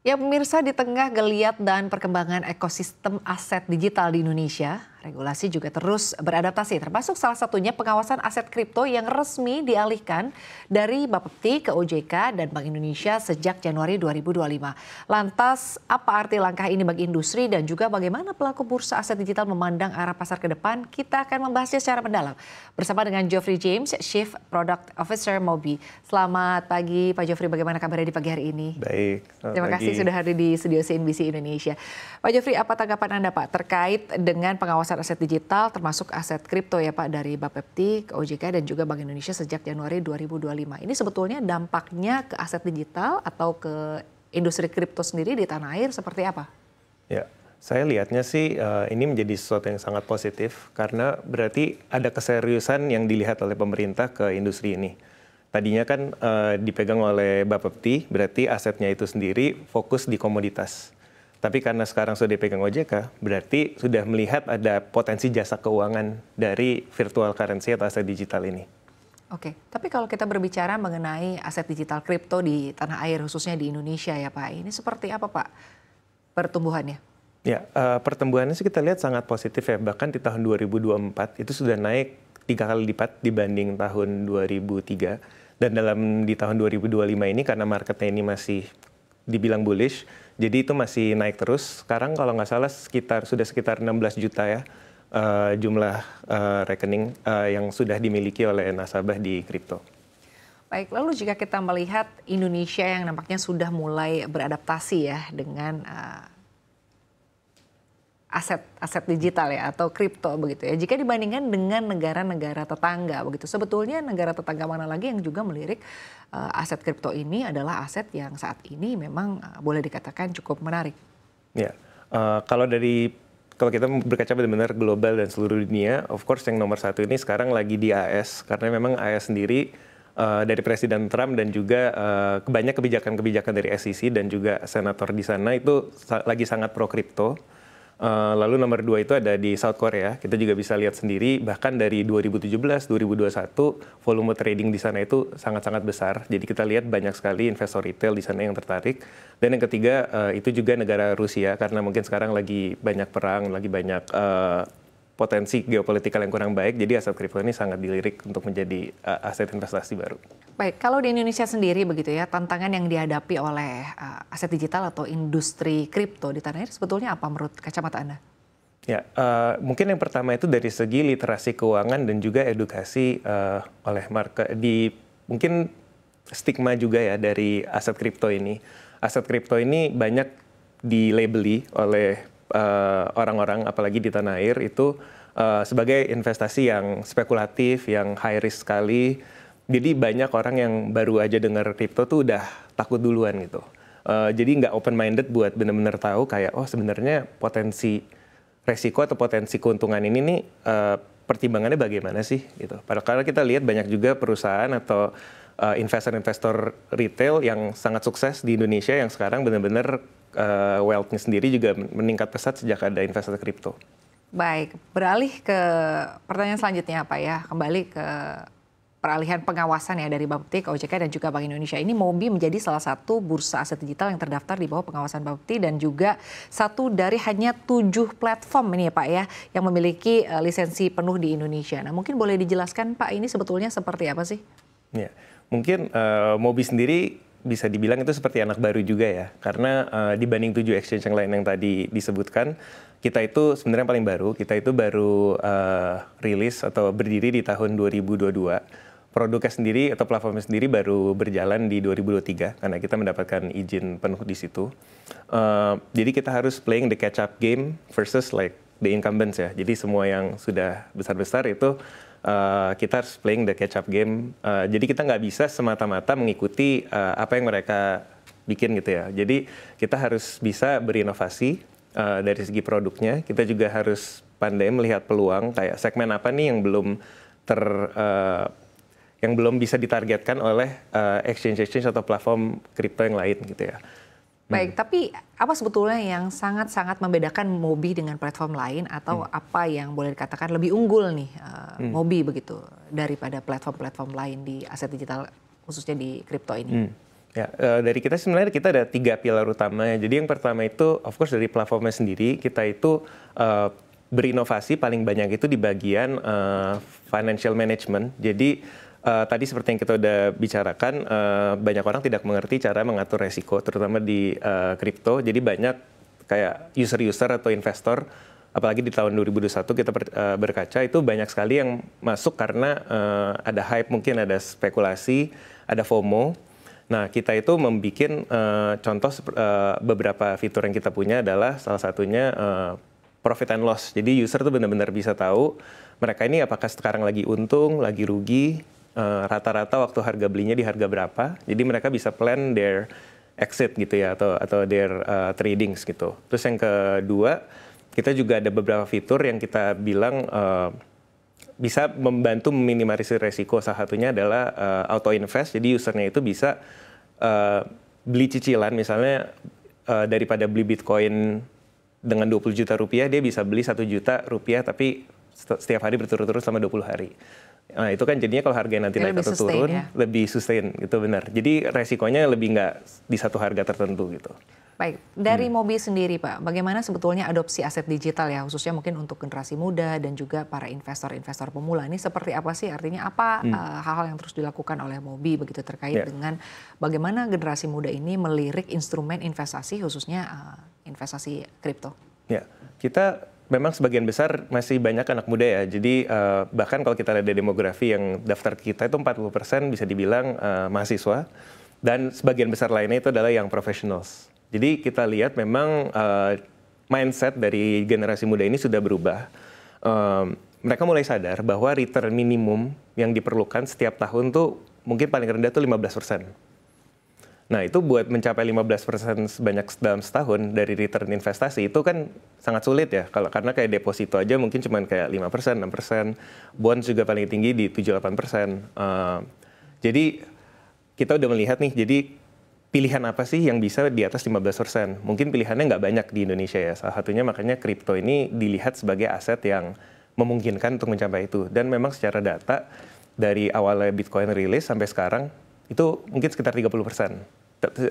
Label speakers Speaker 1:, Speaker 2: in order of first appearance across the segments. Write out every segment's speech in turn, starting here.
Speaker 1: Ya pemirsa, di tengah geliat dan perkembangan ekosistem aset digital di Indonesia, regulasi juga terus beradaptasi, termasuk salah satunya pengawasan aset kripto yang resmi dialihkan dari Bapepti ke OJK dan Bank Indonesia sejak Januari 2025. Lantas, apa arti langkah ini bagi industri dan juga bagaimana pelaku bursa aset digital memandang arah pasar ke depan? Kita akan membahasnya secara mendalam bersama dengan Geoffrey James, Chief Product Officer Mobi. Selamat pagi Pak Geoffrey, bagaimana kabarnya di pagi hari ini?
Speaker 2: Baik,
Speaker 1: Terima kasih sudah hadir di studio CNBC Indonesia. Pak Geoffrey, apa tanggapan Anda Pak terkait dengan pengawasan aset digital termasuk aset kripto ya Pak dari Bapepti ke OJK dan juga Bank Indonesia sejak Januari 2025. Ini sebetulnya dampaknya ke aset digital atau ke industri kripto sendiri di tanah air seperti apa?
Speaker 2: ya saya lihatnya sih ini menjadi sesuatu yang sangat positif karena berarti ada keseriusan yang dilihat oleh pemerintah ke industri ini. Tadinya kan dipegang oleh Bapepti, berarti asetnya itu sendiri fokus di komoditas. Tapi karena sekarang sudah dipegang OJK, berarti sudah melihat ada potensi jasa keuangan dari virtual currency atau aset digital ini.
Speaker 1: Oke, tapi kalau kita berbicara mengenai aset digital kripto di tanah air khususnya di Indonesia ya Pak, ini seperti apa Pak pertumbuhannya?
Speaker 2: Ya, pertumbuhannya sih kita lihat sangat positif ya. Bahkan di tahun 2024 itu sudah naik 3 kali lipat dibanding tahun 2003. Dan di tahun 2025 ini karena marketnya ini masih dibilang bullish, jadi itu masih naik terus. Sekarang kalau nggak salah sudah sekitar 16 juta ya jumlah rekening yang sudah dimiliki oleh nasabah di kripto.
Speaker 1: Baik, lalu jika kita melihat Indonesia yang nampaknya sudah mulai beradaptasi ya dengan aset digital ya atau kripto begitu ya. Jika dibandingkan dengan negara-negara tetangga begitu, sebetulnya negara tetangga mana lagi yang juga melirik aset kripto ini adalah aset yang saat ini memang boleh dikatakan cukup menarik.
Speaker 2: Ya, kalau kita berkaca benar-benar global dan seluruh dunia, of course yang nomor satu ini sekarang lagi di AS karena memang AS sendiri dari Presiden Trump dan juga banyak kebijakan-kebijakan dari SEC dan juga senator di sana itu lagi sangat pro kripto. Lalu nomor 2 itu ada di South Korea. Kita juga bisa lihat sendiri bahkan dari 2017, 2021 volume trading di sana itu sangat-sangat besar. Jadi kita lihat banyak sekali investor retail di sana yang tertarik. Dan yang ketiga itu juga negara Rusia karena mungkin sekarang lagi banyak perang, lagi banyak potensi geopolitikal yang kurang baik. Jadi aset kripto ini sangat dilirik untuk menjadi aset investasi baru.
Speaker 1: Baik, kalau di Indonesia sendiri begitu ya, tantangan yang dihadapi oleh aset digital atau industri kripto di tanah air sebetulnya apa menurut kacamata Anda?
Speaker 2: Ya, mungkin yang pertama itu dari segi literasi keuangan dan juga edukasi oleh market mungkin stigma juga ya dari aset kripto ini. Aset kripto ini banyak dilabeli oleh orang-orang apalagi di tanah air itu sebagai investasi yang spekulatif, yang high risk sekali. Jadi banyak orang yang baru aja dengar kripto tuh udah takut duluan gitu. Jadi nggak open minded buat benar-benar tahu kayak sebenarnya potensi resiko atau potensi keuntungan ini nih pertimbangannya bagaimana sih gitu. Padahal kita lihat banyak juga perusahaan atau investor-investor retail yang sangat sukses di Indonesia yang sekarang benar-benar wealth-nya sendiri juga meningkat pesat sejak ada investasi kripto.
Speaker 1: Baik, beralih ke pertanyaan selanjutnya Pak ya, kembali ke peralihan pengawasan ya dari Bapepti ke OJK dan juga Bank Indonesia. Ini Mobi menjadi salah satu bursa aset digital yang terdaftar di bawah pengawasan Bapepti dan juga satu dari hanya 7 platform ini ya Pak ya yang memiliki lisensi penuh di Indonesia. Nah mungkin boleh dijelaskan Pak ini sebetulnya seperti apa sih?
Speaker 2: Ya, mungkin Mobi sendiri bisa dibilang itu seperti anak baru juga ya. Karena dibanding 7 exchange yang lain yang tadi disebutkan, kita itu sebenarnya paling baru. Kita itu baru rilis atau berdiri di tahun 2022. Produknya sendiri atau platformnya sendiri baru berjalan di 2023 karena kita mendapatkan izin penuh di situ. Jadi kita harus playing the catch up game versus like the incumbents ya. Jadi semua yang sudah besar-besar itu kita harus playing the catch up game. Jadi kita nggak bisa semata-mata mengikuti apa yang mereka bikin gitu ya. Jadi kita harus bisa berinovasi dari segi produknya. Kita juga harus pandai melihat peluang kayak segmen apa nih yang belum bisa ditargetkan oleh exchange atau platform kripto yang lain gitu ya.
Speaker 1: Baik, tapi apa sebetulnya yang sangat-sangat membedakan Mobi dengan platform lain atau apa yang boleh dikatakan lebih unggul nih Mobi begitu daripada platform-platform lain di aset digital khususnya di kripto ini?
Speaker 2: Ya, dari kita sebenarnya kita ada 3 pilar utama. Jadi yang pertama itu, of course dari platformnya sendiri, kita itu berinovasi paling banyak itu di bagian financial management. Jadi tadi seperti yang kita udah bicarakan, banyak orang tidak mengerti cara mengatur resiko, terutama di kripto. Jadi banyak kayak user-user atau investor, apalagi di tahun 2021 kita berkaca, itu banyak sekali yang masuk karena ada hype, mungkin ada spekulasi, ada FOMO. Nah, kita itu membuat contoh beberapa fitur yang kita punya adalah salah satunya profit and loss. Jadi user tuh benar-benar bisa tahu mereka ini apakah sekarang lagi untung, lagi rugi, rata-rata waktu harga belinya di harga berapa. Jadi mereka bisa plan their exit gitu ya, atau their tradings gitu. Terus yang kedua, kita juga ada beberapa fitur yang kita bilang bisa membantu meminimalisir resiko. Salah satunya adalah auto invest. Jadi usernya itu bisa beli cicilan, misalnya daripada beli Bitcoin dengan 20 juta rupiah, dia bisa beli 1 juta rupiah tapi setiap hari berturut-turut selama 20 hari. Nah, itu kan jadinya kalau harganya nanti naik atau turun, ya? Lebih sustain gitu, benar. Jadi resikonya lebih nggak di satu harga tertentu gitu.
Speaker 1: Baik, dari Mobi sendiri Pak, bagaimana sebetulnya adopsi aset digital ya, khususnya mungkin untuk generasi muda dan juga para investor-investor pemula. Ini seperti apa sih, artinya apa hal-hal yang terus dilakukan oleh Mobi begitu terkait dengan bagaimana generasi muda ini melirik instrumen investasi, khususnya investasi kripto?
Speaker 2: Ya, kita memang sebagian besar masih banyak anak muda ya, jadi bahkan kalau kita lihat dari demografi yang daftar kita itu 40% bisa dibilang mahasiswa, dan sebagian besar lainnya itu adalah yang professionals. Jadi kita lihat memang mindset dari generasi muda ini sudah berubah. Mereka mulai sadar bahwa return minimum yang diperlukan setiap tahun tuh mungkin paling rendah tuh 15%. Nah itu buat mencapai 15% sebanyak dalam setahun dari return investasi itu kan sangat sulit ya. Karena kayak deposito aja mungkin cuma kayak 5%, 6%. Bonds juga paling tinggi di 7-8%. Jadi kita udah melihat nih, jadi pilihan apa sih yang bisa di atas 15%? Mungkin pilihannya nggak banyak di Indonesia ya. Salah satunya makanya kripto ini dilihat sebagai aset yang memungkinkan untuk mencapai itu. Dan memang secara data, dari awalnya Bitcoin rilis sampai sekarang, itu mungkin sekitar 30%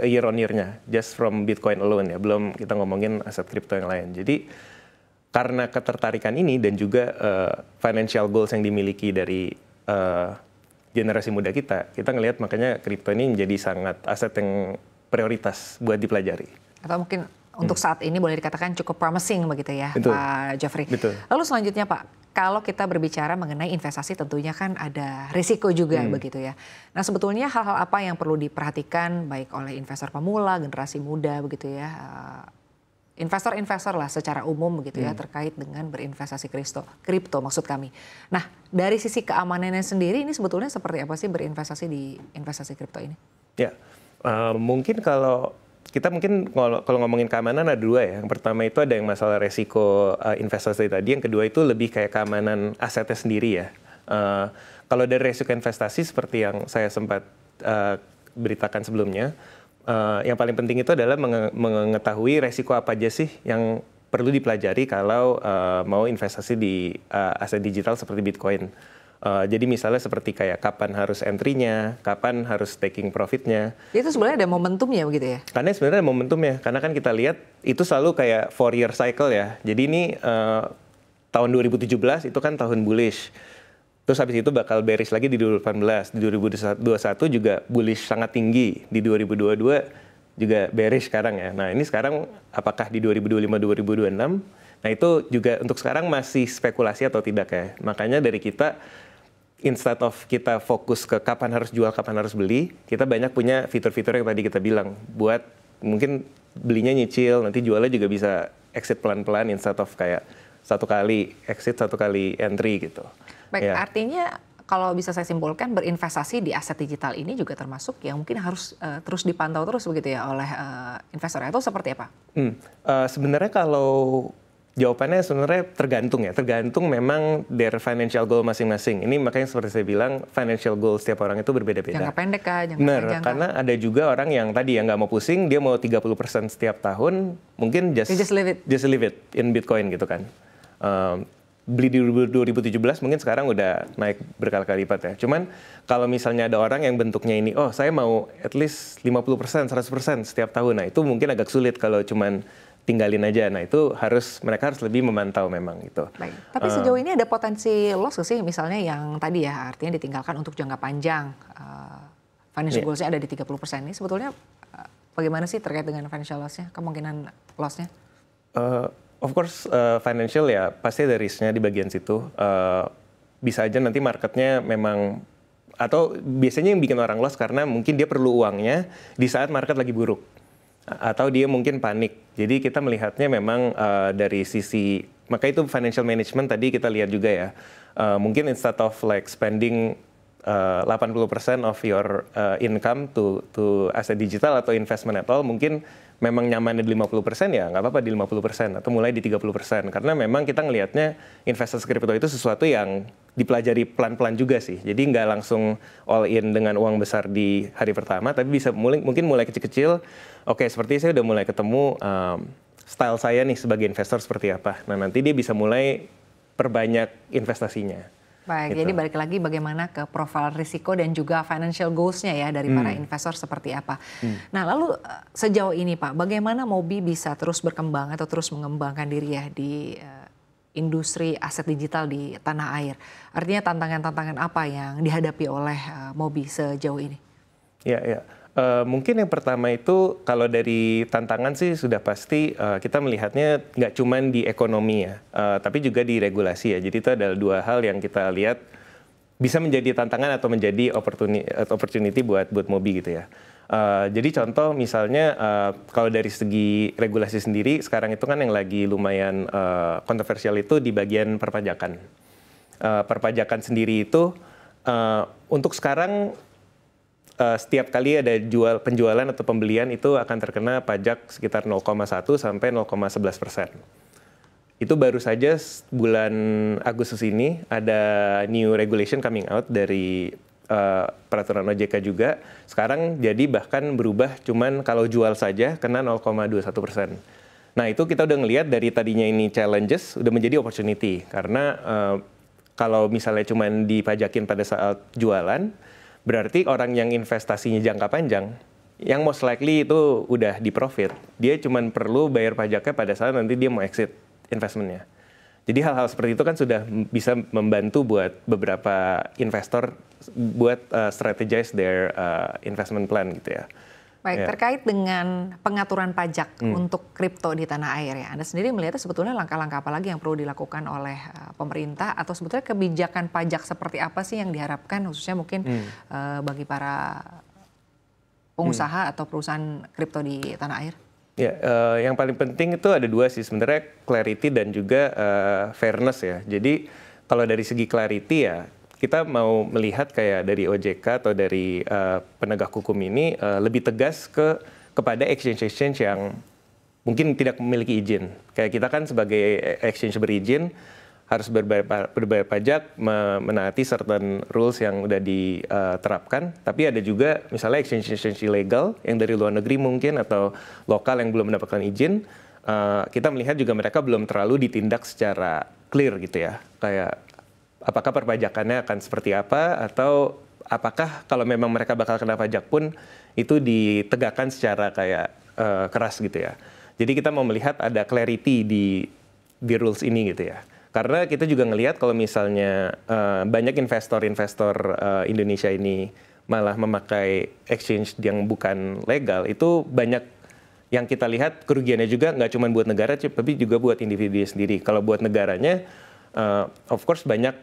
Speaker 2: year on year-nya. Just from Bitcoin alone ya, belum kita ngomongin aset kripto yang lain. Jadi karena ketertarikan ini dan juga financial goals yang dimiliki dari generasi muda kita ngelihat makanya kripto ini menjadi sangat aset yang prioritas buat dipelajari.
Speaker 1: Atau mungkin untuk saat ini boleh dikatakan cukup promising begitu ya,
Speaker 2: Betul.
Speaker 1: Pak Jeffrey.
Speaker 2: Betul.
Speaker 1: Lalu selanjutnya Pak, kalau kita berbicara mengenai investasi tentunya kan ada risiko juga begitu ya. Nah sebetulnya hal-hal apa yang perlu diperhatikan baik oleh investor pemula, generasi muda begitu ya, investor-investor lah secara umum begitu ya terkait dengan berinvestasi kripto maksud kami. Nah dari sisi keamanannya sendiri ini sebetulnya seperti apa sih berinvestasi di investasi kripto ini? Ya
Speaker 2: mungkin kalau kita kalau ngomongin keamanan ada dua ya. Yang pertama itu ada yang masalah resiko investasi tadi. Yang kedua itu lebih kayak keamanan asetnya sendiri ya. Kalau dari resiko investasi seperti yang saya sempat beritakan sebelumnya, yang paling penting itu adalah mengetahui resiko apa aja sih yang perlu dipelajari kalau mau investasi di aset digital seperti Bitcoin. Jadi misalnya seperti kayak kapan harus entry-nya, kapan harus taking profit-nya.
Speaker 1: Itu sebenarnya ada momentumnya begitu ya?
Speaker 2: Karena sebenarnya ada momentumnya, karena kan kita lihat itu selalu kayak 4-year cycle ya. Jadi ini tahun 2017 itu kan tahun bullish. Terus habis itu bakal bearish lagi di 2018, di 2021 juga bullish sangat tinggi, di 2022 juga bearish sekarang ya. Nah ini sekarang apakah di 2025-2026? Nah itu juga untuk sekarang masih spekulasi atau tidak ya. Makanya dari kita, instead of kita fokus ke kapan harus jual, kapan harus beli, kita banyak punya fitur-fitur yang tadi kita bilang. Buat mungkin belinya nyicil, nanti jualnya juga bisa exit pelan-pelan instead of kayak satu kali exit, satu kali entry gitu.
Speaker 1: Baik, ya. Artinya kalau bisa saya simpulkan berinvestasi di aset digital ini juga termasuk yang mungkin harus terus dipantau terus begitu ya oleh investor atau seperti apa?
Speaker 2: Sebenarnya kalau jawabannya sebenarnya tergantung memang their financial goal masing-masing. Ini makanya seperti saya bilang financial goal setiap orang itu berbeda-beda.
Speaker 1: Jangka pendek kah? Jangka panjang?
Speaker 2: Karena ada juga orang yang tadi yang nggak mau pusing, dia mau 30% setiap tahun, mungkin just leave it in Bitcoin gitu kan. beli di 2017 mungkin sekarang udah naik berkali-kali lipat ya. Cuman kalau misalnya ada orang yang bentuknya ini, oh saya mau at least 50%, 100% setiap tahun. Nah itu mungkin agak sulit kalau cuman tinggalin aja. Nah itu mereka harus lebih memantau memang gitu.
Speaker 1: Baik. Tapi sejauh ini ada potensi loss nggak sih? Misalnya yang tadi ya, artinya ditinggalkan untuk jangka panjang. Financial goals-nya ada di 30%. Ini sebetulnya bagaimana sih terkait dengan financial loss-nya? Kemungkinan loss-nya?
Speaker 2: Of course financial ya pasti ada risk-nya di bagian situ. Bisa aja nanti marketnya memang, atau biasanya yang bikin orang loss karena mungkin dia perlu uangnya di saat market lagi buruk. Atau dia mungkin panik. Jadi kita melihatnya memang dari sisi, maka itu financial management tadi kita lihat juga ya. Mungkin instead of like spending 80% of your income to aset digital atau investment at all, mungkin memang nyaman di 50% ya nggak apa-apa di 50% atau mulai di 30%. Karena memang kita ngelihatnya investasi kripto itu sesuatu yang dipelajari pelan-pelan juga sih. Jadi nggak langsung all in dengan uang besar di hari pertama, tapi bisa mungkin mulai kecil-kecil. Oke, seperti saya udah mulai ketemu style saya nih sebagai investor seperti apa. Nah nanti dia bisa mulai perbanyak investasinya.
Speaker 1: Baik, jadi balik lagi bagaimana ke profil risiko dan juga financial goals-nya ya dari para investor seperti apa. Nah lalu sejauh ini Pak, bagaimana Mobi bisa terus berkembang atau terus mengembangkan diri ya di industri aset digital di tanah air? Artinya tantangan-tantangan apa yang dihadapi oleh Mobi sejauh ini?
Speaker 2: Ya. Mungkin yang pertama itu kalau dari tantangan sih sudah pasti kita melihatnya nggak cuma di ekonomi ya, tapi juga di regulasi ya. Jadi itu adalah dua hal yang kita lihat bisa menjadi tantangan atau menjadi opportunity buat Mobi gitu ya. Jadi contoh misalnya kalau dari segi regulasi sendiri sekarang itu kan yang lagi lumayan kontroversial itu di bagian perpajakan. Perpajakan sendiri itu untuk sekarang setiap kali ada penjualan atau pembelian itu akan terkena pajak sekitar 0,1 sampai 0,11%. Itu baru saja bulan Agustus ini ada new regulation coming out dari peraturan OJK juga. Sekarang jadi bahkan berubah cuman kalau jual saja kena 0,21%. Nah itu kita udah ngelihat dari tadinya ini challenges udah menjadi opportunity. Karena kalau misalnya cuman dipajakin pada saat jualan, berarti orang yang investasinya jangka panjang, yang most likely itu udah di profit, dia cuma perlu bayar pajaknya pada saat nanti dia mau exit investmentnya. Jadi hal-hal seperti itu kan sudah bisa membantu buat beberapa investor buat strategize their investment plan gitu ya.
Speaker 1: Baik, terkait dengan pengaturan pajak untuk kripto di tanah air ya, Anda sendiri melihatnya sebetulnya langkah-langkah apa lagi yang perlu dilakukan oleh pemerintah atau sebetulnya kebijakan pajak seperti apa sih yang diharapkan khususnya mungkin bagi para pengusaha atau perusahaan kripto di tanah air?
Speaker 2: Ya, yang paling penting itu ada dua sih sebenarnya, clarity dan juga fairness ya. Jadi kalau dari segi clarity ya, kita mau melihat kayak dari OJK atau dari penegak hukum ini lebih tegas kepada exchange yang mungkin tidak memiliki izin. Kayak kita kan sebagai exchange berizin harus berbayar pajak, menaati certain rules yang udah diterapkan. Tapi ada juga misalnya exchange ilegal yang dari luar negeri mungkin atau lokal yang belum mendapatkan izin. Kita melihat juga mereka belum terlalu ditindak secara clear gitu ya. Kayak apakah perpajakannya akan seperti apa, atau apakah kalau memang mereka bakal kena pajak pun itu ditegakkan secara kayak keras gitu ya. Jadi kita mau melihat ada clarity di rules ini gitu ya. Karena kita juga ngelihat kalau misalnya banyak investor-investor Indonesia ini malah memakai exchange yang bukan legal, itu banyak yang kita lihat kerugiannya juga nggak cuma buat negara, tapi juga buat individu sendiri. Kalau buat negaranya, of course banyak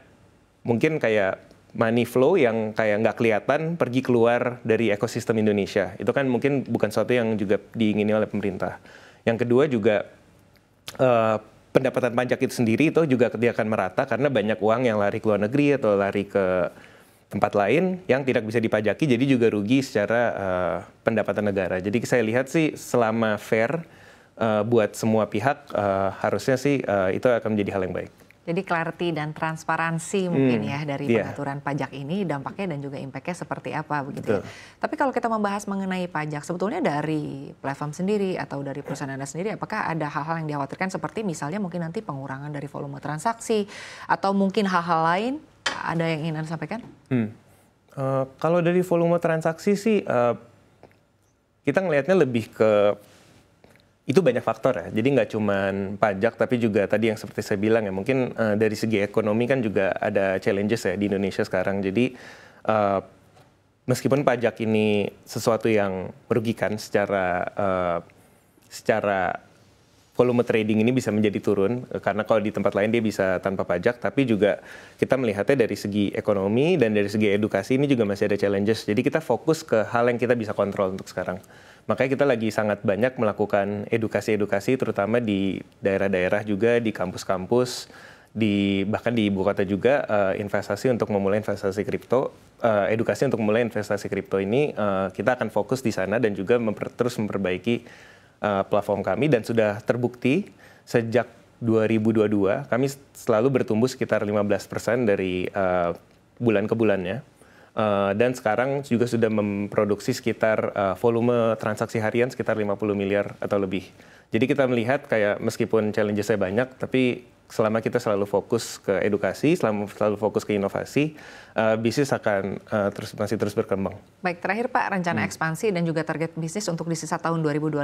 Speaker 2: mungkin kayak money flow yang kayak nggak kelihatan pergi keluar dari ekosistem Indonesia. Itu kan mungkin bukan sesuatu yang juga diingini oleh pemerintah. Yang kedua juga pendapatan pajak itu sendiri itu juga dia akan merata karena banyak uang yang lari ke luar negeri atau lari ke tempat lain yang tidak bisa dipajaki, jadi juga rugi secara pendapatan negara. Jadi saya lihat sih selama fair buat semua pihak, harusnya sih itu akan menjadi hal yang baik.
Speaker 1: Jadi clarity dan transparansi mungkin ya dari
Speaker 2: Iya.
Speaker 1: pengaturan pajak ini, dampaknya dan juga impact-nya seperti apa begitu ya.
Speaker 2: Betul.
Speaker 1: Tapi kalau kita membahas mengenai pajak, sebetulnya dari platform sendiri atau dari perusahaan Anda sendiri, apakah ada hal-hal yang dikhawatirkan seperti misalnya mungkin nanti pengurangan dari volume transaksi atau mungkin hal-hal lain? Ada yang ingin Anda sampaikan?
Speaker 2: Kalau dari volume transaksi sih, kita ngelihatnya lebih ke itu banyak faktor ya. Jadi nggak cuman pajak, tapi juga tadi yang seperti saya bilang ya, mungkin dari segi ekonomi kan juga ada challenges ya di Indonesia sekarang. Jadi meskipun pajak ini sesuatu yang merugikan secara volume trading ini bisa menjadi turun, karena kalau di tempat lain dia bisa tanpa pajak, tapi juga kita melihatnya dari segi ekonomi dan dari segi edukasi ini juga masih ada challenges. Jadi kita fokus ke hal yang kita bisa kontrol untuk sekarang. Makanya kita lagi sangat banyak melakukan edukasi-edukasi, terutama di daerah-daerah juga, di kampus-kampus, bahkan di ibu kota juga, investasi untuk memulai investasi kripto, edukasi untuk memulai investasi kripto ini, kita akan fokus di sana dan juga terus memperbaiki platform kami, dan sudah terbukti sejak 2022 kami selalu bertumbuh sekitar 15% dari bulan ke bulannya. Dan sekarang juga sudah memproduksi sekitar volume transaksi harian sekitar 50 miliar atau lebih. Jadi kita melihat kayak meskipun challenge-nya banyak, tapi selama kita selalu fokus ke edukasi, selalu fokus ke inovasi, bisnis akan masih terus berkembang.
Speaker 1: Baik, terakhir Pak, rencana ekspansi dan juga target bisnis untuk di sisa tahun 2025?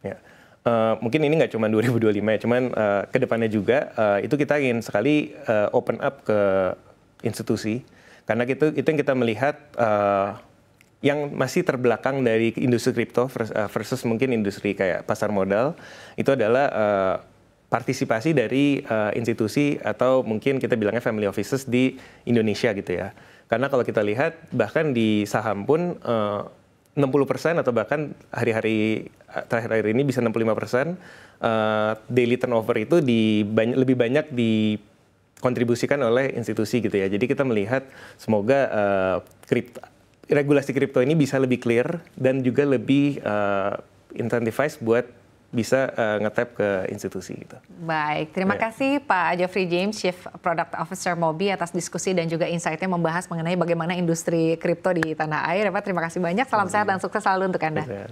Speaker 2: Ya. Mungkin ini nggak cuma 2025 ya, cuman kedepannya juga itu kita ingin sekali open up ke institusi. Karena itu yang kita melihat yang masih terbelakang dari industri kripto versus mungkin industri kayak pasar modal, itu adalah partisipasi dari institusi atau mungkin kita bilangnya family offices di Indonesia gitu ya. Karena kalau kita lihat bahkan di saham pun 60% atau bahkan terakhir ini bisa 65% daily turnover itu lebih banyak kontribusikan oleh institusi gitu ya. Jadi kita melihat semoga regulasi kripto ini bisa lebih clear dan juga lebih incentivized buat bisa nge-tap ke institusi gitu.
Speaker 1: Baik, terima kasih Pak Geoffrey James, Chief Product Officer Mobi atas diskusi dan juga insight-nya membahas mengenai bagaimana industri kripto di tanah air. Pak, terima kasih banyak. Salam sehat dan sukses selalu untuk Anda.